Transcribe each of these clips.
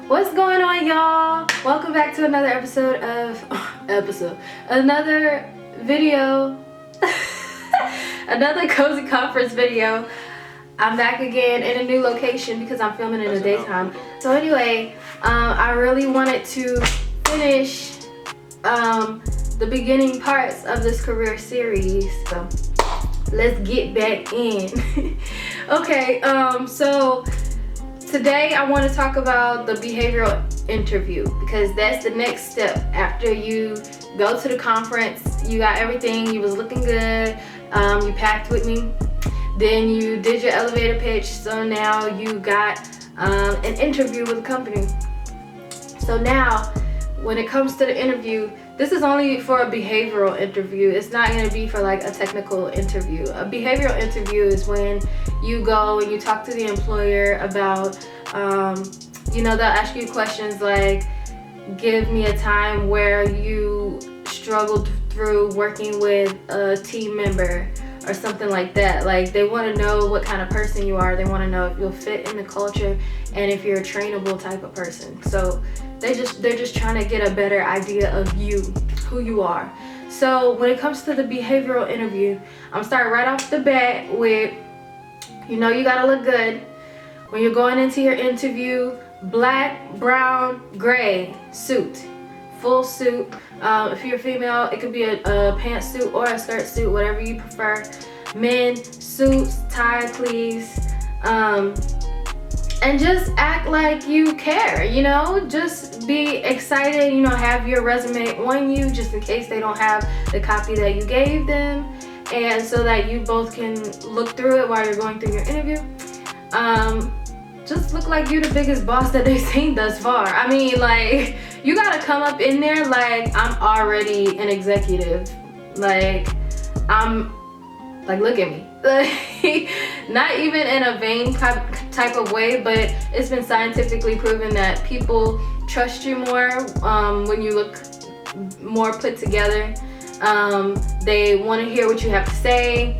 What's going on, y'all? Welcome back to another episode of another video another cozy conference video. I'm back again in a new location because I'm filming in the daytime. So anyway, I really wanted to finish the beginning parts of this career series, so let's get back in. Okay, so today I want to talk about the behavioral interview because that's the next step after you go to the conference. You got everything, you was looking good, you packed with me, then you did your elevator pitch, so now you got an interview with the company. So now when it comes to the interview, this is only for a behavioral interview. It's not going to be for like a technical interview. A behavioral interview is when you go and you talk to the employer about, they'll ask you questions like, give me a time where you struggled through working with a team member or something like that. Like, they want to know what kind of person you are. They want to know if you'll fit in the culture and if you're a trainable type of person. So they're just trying to get a better idea of you, who you are. So when it comes to the behavioral interview, I'm starting right off the bat with, you gotta look good. When you're going into your interview, black, brown, gray suit, full suit. If you're female, it could be a pantsuit or a skirt suit, whatever you prefer. Men, suits, tie, please. And just act like you care, just be excited, have your resume on you just in case they don't have the copy that you gave them, and so that you both can look through it while you're going through your interview. Just look like you're the biggest boss that they've seen thus far. I mean, like, you gotta come up in there like, I'm already an executive. Like, look at me. Not even in a vain type of way, but it's been scientifically proven that people trust you more when you look more put together. They want to hear what you have to say.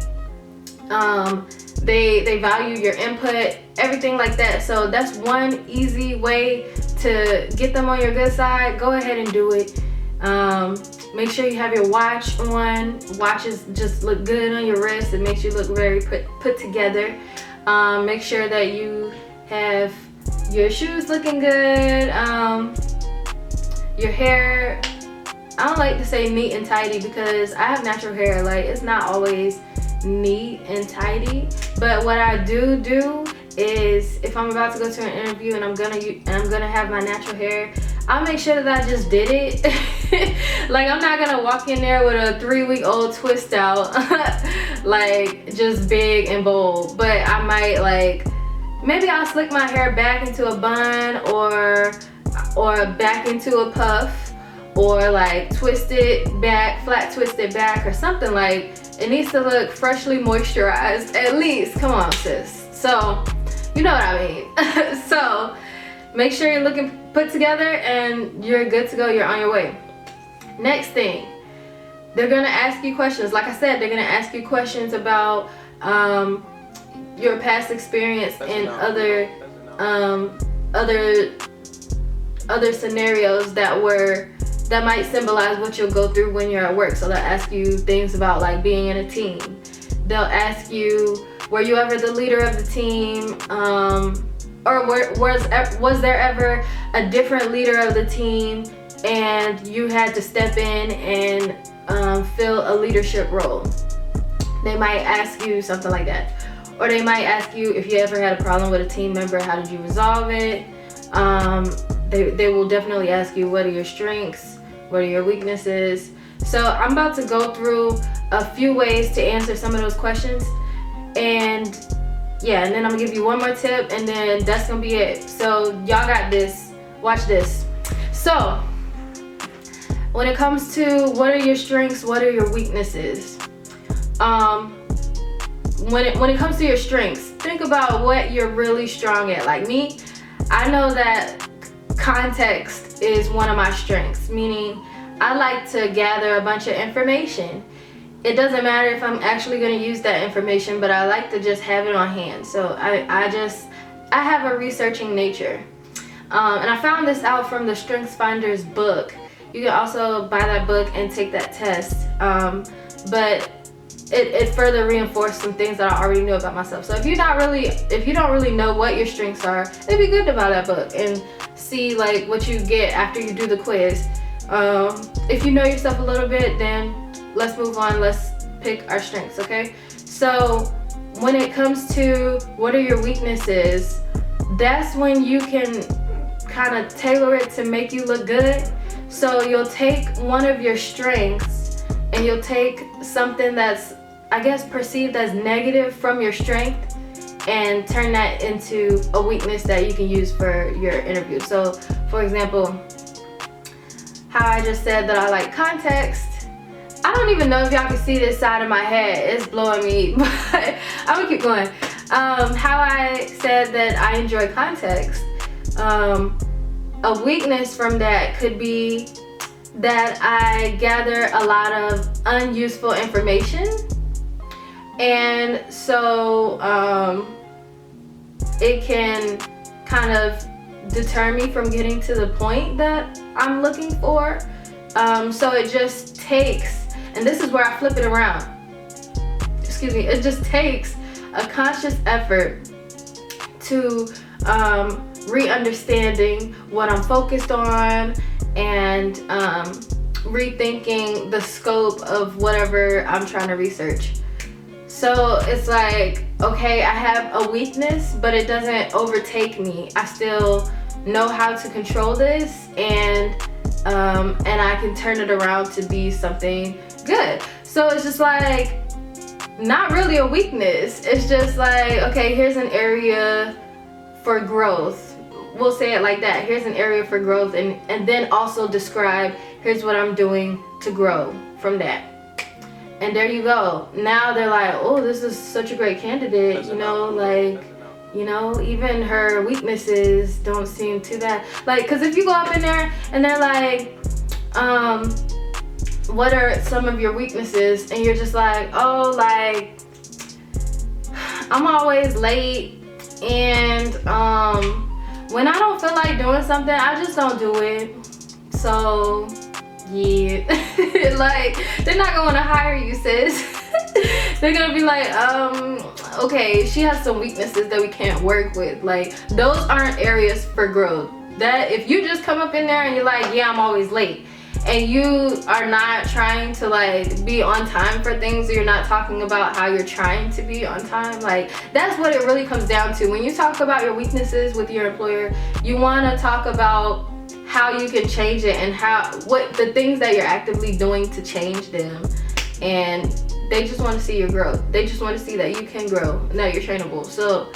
They value your input, everything like that. So that's one easy way to get them on your good side. Go ahead and do it. Make sure you have your watch on. Watches just look good on your wrist. It makes you look very put together. Make sure that you have your shoes looking good. Your hair, I don't like to say neat and tidy because I have natural hair. Like, it's not always neat and tidy. But what I do is, if I'm about to go to an interview and I'm gonna have my natural hair, I'll make sure that I just did it. Like, I'm not gonna walk in there with a 3-week-old twist out, like, just big and bold. But I might, maybe I'll slick my hair back into a bun or back into a puff, or twist it back, flat twist it back, or something. Like, it needs to look freshly moisturized at least. Come on, sis. So, you know what I mean. So, make sure you're looking put together and you're good to go. You're on your way. Next thing, they're gonna ask you questions. Like I said, they're gonna ask you questions about your past experience in other scenarios that might symbolize what you'll go through when you're at work. So they'll ask you things about like being in a team. They'll ask you, were you ever the leader of the team? Or was there ever a different leader of the team and you had to step in and fill a leadership role? They might ask you something like that. Or they might ask you if you ever had a problem with a team member, how did you resolve it? They will definitely ask you, what are your strengths? What are your weaknesses? So I'm about to go through a few ways to answer some of those questions. And then I'm gonna give you one more tip, and then that's gonna be it. So y'all got this. Watch this. So when it comes to what are your strengths, what are your weaknesses? When it comes to your strengths, think about what you're really strong at. Like me, I know that context is one of my strengths, meaning I like to gather a bunch of information. It doesn't matter if I'm actually going to use that information, but I like to just have it on hand. So I have a researching nature. And I found this out from the StrengthsFinders book. You can also buy that book and take that test. But it further reinforced some things that I already knew about myself. So if you don't really know what your strengths are, it'd be good to buy that book and see like what you get after you do the quiz. If you know yourself a little bit, then let's move on. Let's pick our strengths, okay? So when it comes to what are your weaknesses, that's when you can kind of tailor it to make you look good. So you'll take one of your strengths and you'll take something that's, I guess, perceived as negative from your strength and turn that into a weakness that you can use for your interview. So for example, how I just said that I like context. I don't even know if y'all can see this side of my head. It's blowing me, but I'm gonna keep going. How I said that I enjoy context. A weakness from that could be that I gather a lot of unuseful information, and so it can kind of deter me from getting to the point that I'm looking for. So it just takes, and this is where I flip it around, it just takes a conscious effort to re-understanding what I'm focused on and rethinking the scope of whatever I'm trying to research. So it's like, okay, I have a weakness, but it doesn't overtake me. I still know how to control this, and I can turn it around to be something good. So it's just like not really a weakness. It's just like, okay, here's an area for growth. We'll say it like that. Here's an area for growth, and then also describe, here's what I'm doing to grow from that. And there you go. Now they're like, oh, this is such a great candidate, you know, like, you know, even her weaknesses don't seem too bad. Like, because if you go up in there and they're like, what are some of your weaknesses? And you're just like, oh, like, I'm always late, and when I don't feel like doing something, I just don't do it. So yeah, like, they're not gonna hire you, sis. They're gonna be like, okay, she has some weaknesses that we can't work with. Like, those aren't areas for growth. That if you just come up in there and you're like, yeah, I'm always late, and you are not trying to like be on time for things, or you're not talking about how you're trying to be on time, like, that's what it really comes down to. When you talk about your weaknesses with your employer, you want to talk about how you can change it and what the things that you're actively doing to change them. And they just want to see your growth. They just want to see that you can grow and that you're trainable. So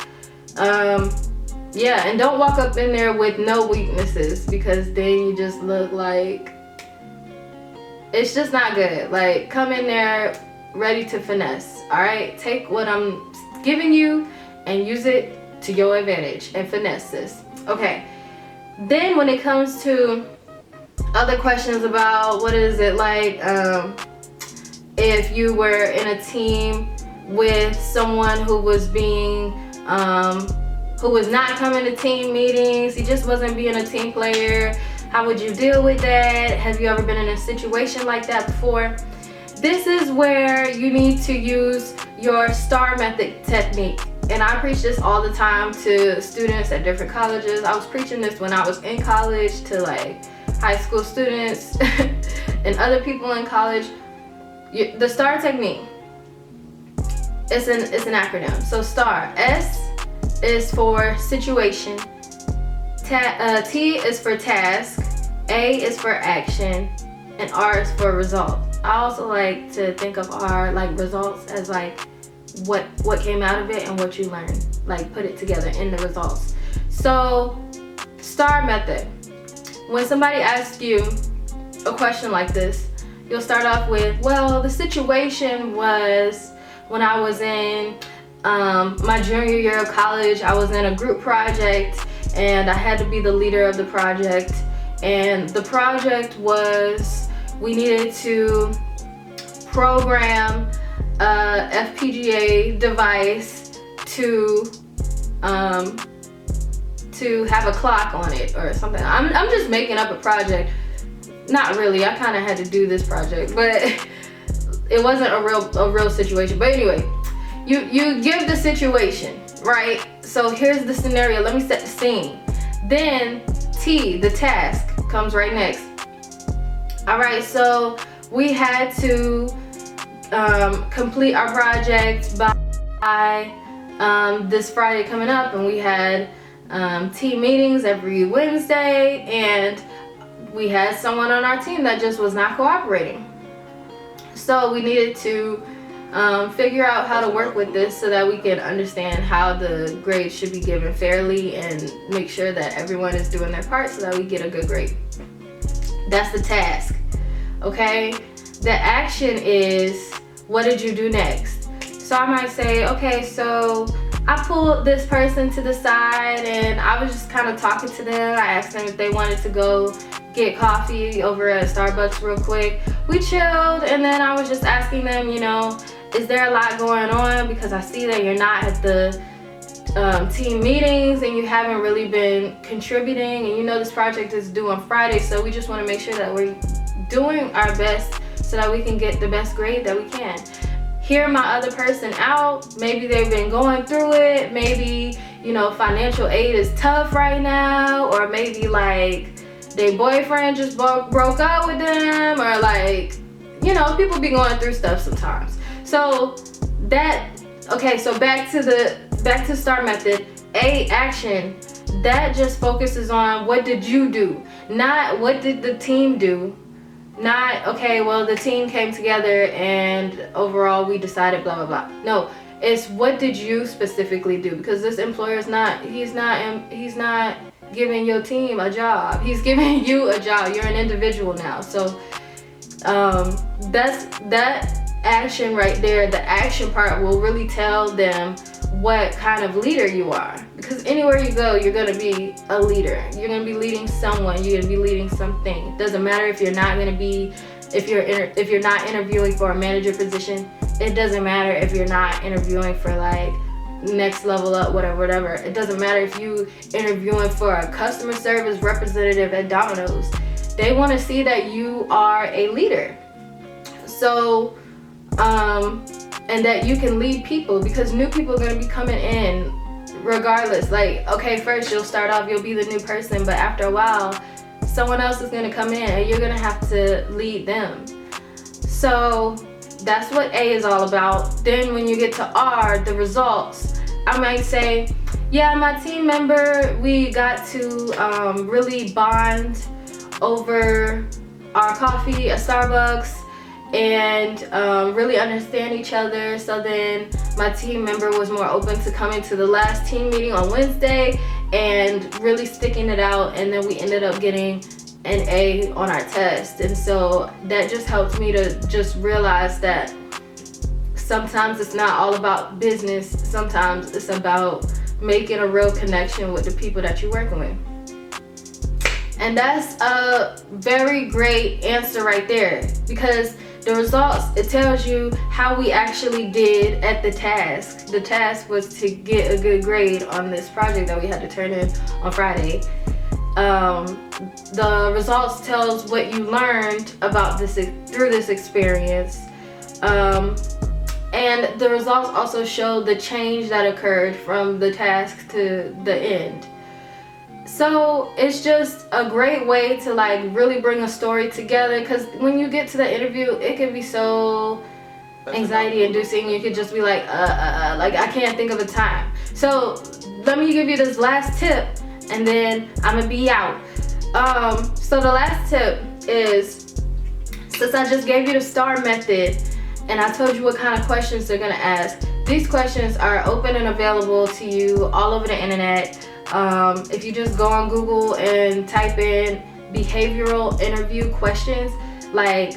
yeah, and don't walk up in there with no weaknesses, because then you just look like, it's just not good. Like, come in there ready to finesse. All right, take what I'm giving you and use it to your advantage and finesse this. Okay, then when it comes to other questions about what is it like if you were in a team with someone who was being who was not coming to team meetings, he just wasn't being a team player, how would you deal with that? Have you ever been in a situation like that before? This is where you need to use your STAR method technique. And I preach this all the time to students at different colleges. I was preaching this when I was in college to like high school students and other people in college. The STAR technique, it's an acronym. So STAR, S is for situation, T is for task, A is for action, and R is for result. I also like to think of our like results as like what came out of it and what you learned, like put it together in the results. So STAR method, when somebody asks you a question like this, you'll start off with, well, the situation was when I was in my junior year of college. I was in a group project and I had to be the leader of the project, and the project was we needed to program a FPGA device to to have a clock on it or something. I'm just making up a project. Not really, I kind of had to do this project, but it wasn't a real situation. But anyway, you give the situation, right? So here's the scenario. Let me set the scene. Then T, the task, comes right next. All right, so we had to complete our project by this Friday coming up, and we had team meetings every Wednesday, and we had someone on our team that just was not cooperating. So we needed to figure out how to work with this so that we can understand how the grades should be given fairly and make sure that everyone is doing their part so that we get a good grade. That's the task, okay? The action is, what did you do next? So I might say, okay, so I pulled this person to the side and I was just kind of talking to them. I asked them if they wanted to go get coffee over at Starbucks real quick. We chilled, and then I was just asking them, you know, is there a lot going on? Because I see that you're not at the team meetings and you haven't really been contributing, and you know this project is due on Friday, so we just want to make sure that we're doing our best so that we can get the best grade that we can. Hear my other person out. Maybe they've been going through it. Maybe, you know, financial aid is tough right now, or maybe like their boyfriend just broke up with them, or like, you know, people be going through stuff sometimes. So that, okay, so back to STAR method. A, action, that just focuses on what did you do, not what did the team do. Not, okay, well, the team came together and overall we decided blah blah blah. No, it's what did you specifically do, because this employer is not, he's not giving your team a job, he's giving you a job. You're an individual now. So that's that action right there. The action part will really tell them what kind of leader you are, because anywhere you go you're going to be a leader. You're going to be leading someone, you're going to be leading something. It doesn't matter if you're not going to be, if you're not interviewing for a manager position. It doesn't matter if you're not interviewing for like next level up, whatever. It doesn't matter if you interviewing for a customer service representative at Domino's. They want to see that you are a leader. So and that you can lead people, because new people are going to be coming in regardless. Like, okay, first you'll start off, you'll be the new person, but after a while someone else is going to come in and you're going to have to lead them. So that's what A is all about. Then when you get to R, the results, I might say, yeah, my team member, we got to really bond over our coffee at Starbucks and really understand each other. So then my team member was more open to coming to the last team meeting on Wednesday and really sticking it out, and then we ended up getting an A on our test. And so that just helped me to just realize that sometimes it's not all about business. Sometimes it's about making a real connection with the people that you're working with. And that's a very great answer right there, because the results, it tells you how we actually did at the task. The task was to get a good grade on this project that we had to turn in on Friday. The results tells what you learned about this through this experience. And the results also show the change that occurred from the task to the end. So it's just a great way to like really bring a story together, because when you get to the interview, it can be so anxiety inducing. You could just be like I can't think of a time. So let me give you this last tip and then I'm gonna be out. So the last tip is, since I just gave you the STAR method and I told you what kind of questions they're gonna ask, these questions are open and available to you all over the internet. If you just go on Google and type in behavioral interview questions, like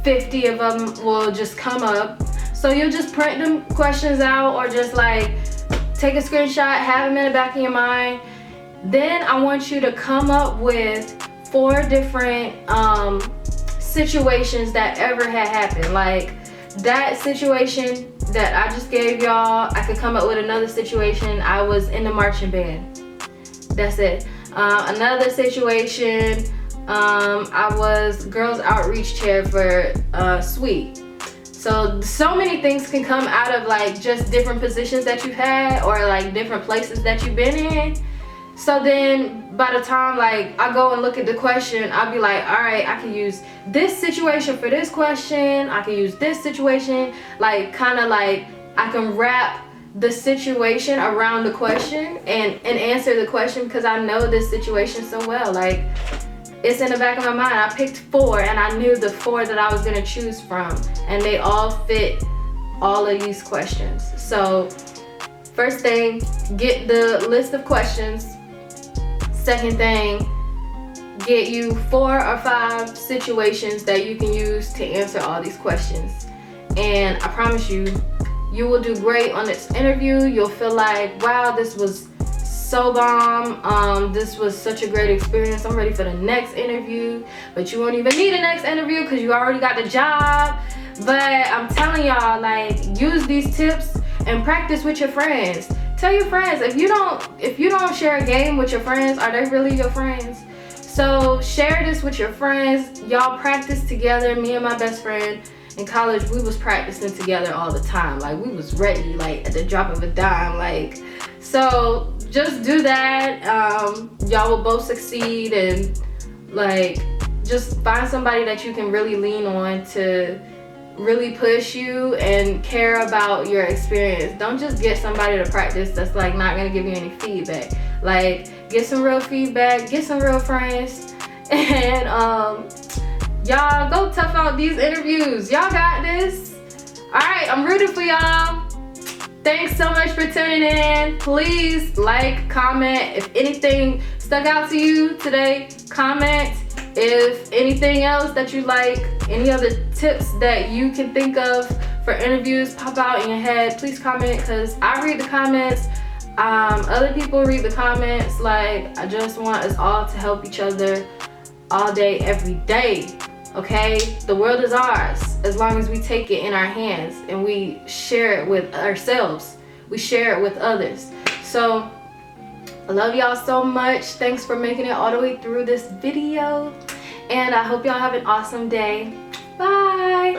50 of them will just come up. So you'll just print them questions out, or just like take a screenshot, have them in the back of your mind. Then I want you to come up with 4 different situations that ever had happened. Like that situation that I just gave y'all, I could come up with another situation. I was in the marching band. That's it. Another situation, I was girls outreach chair for Sweet. So many things can come out of like just different positions that you've had or like different places that you've been in. So then by the time like I go and look at the question, I'll be like, all right, I can use this situation for this question. I can use this situation, like kind of like I can wrap the situation around the question and answer the question because I know this situation so well. Like it's in the back of my mind. I picked 4 and I knew the 4 that I was gonna choose from, and they all fit all of these questions. So first thing, get the list of questions. Second thing, get you 4 or 5 situations that you can use to answer all these questions. And I promise you, you will do great on this interview. You'll feel like, wow, this was so bomb. This was such a great experience. I'm ready for the next interview. But you won't even need a next interview because you already got the job. But I'm telling y'all, like, use these tips and practice with your friends. Tell your friends, if you don't share a game with your friends, are they really your friends? So share this with your friends. Y'all practice together. Me and my best friend in college, we was practicing together all the time. Like we was ready, like at the drop of a dime. Like, so just do that. Y'all will both succeed, and like just find somebody that you can really lean on to really push you and care about your experience. Don't just get somebody to practice that's like not gonna give you any feedback. Like get some real feedback, get some real friends, and y'all go tough out these interviews. Y'all got this. All right, I'm rooting for y'all. Thanks so much for tuning in. Please like, comment. If anything stuck out to you today, comment. If anything else that you like, any other tips that you can think of for interviews pop out in your head, please comment, because I read the comments. Other people read the comments. Like, I just want us all to help each other all day, every day. Okay? The world is ours as long as we take it in our hands and we share it with ourselves. We share it with others. So I love y'all so much. Thanks for making it all the way through this video. And I hope y'all have an awesome day. Bye.